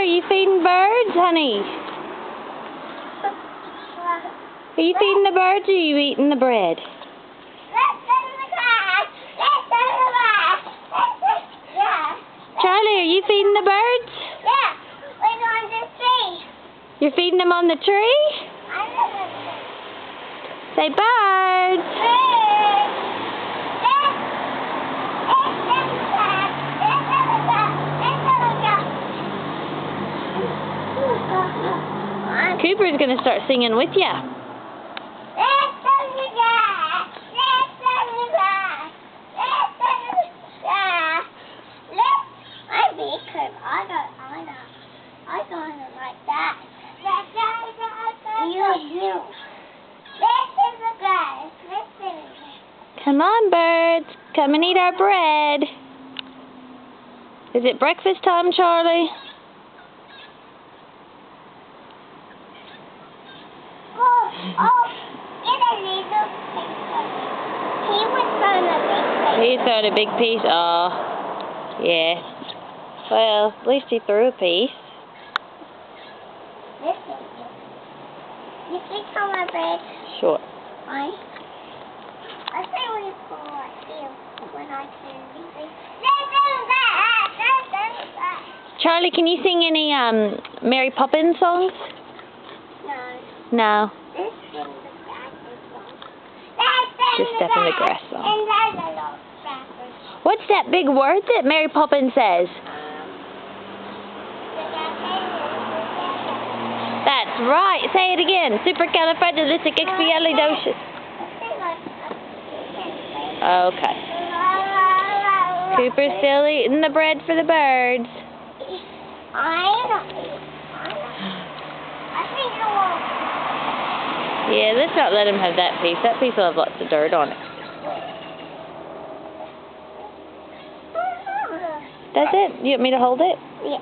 are you feeding birds, honey? Are you feeding the birds or are you eating the bread? Charlie, are you feeding the birds? Yeah, we're on the tree. You're feeding them on the tree? Say birds. Cooper's going to start singing with you. I got it like that. You. Listen. Come on, birds. Come and eat our bread. Is it breakfast time, Charlie? Get a little piece. He was throwing a big piece. He throwed a big piece. Oh, yeah. Well, at least he threw a piece. Listen. You think on my bread? Sure. Why? I say we pull like you when I can. Charlie, can you sing any Mary Poppins songs? No. No. This is the grass song. Just Step in the Grass song. What's that big word that Mary Poppins says? That's right. Say it again. Supercalifragilisticexpialidocious. Okay. Cooper's still eating the bread for the birds. Yeah, let's not let him have that piece. That piece will have lots of dirt on it. Does it? You want me to hold it? Yeah.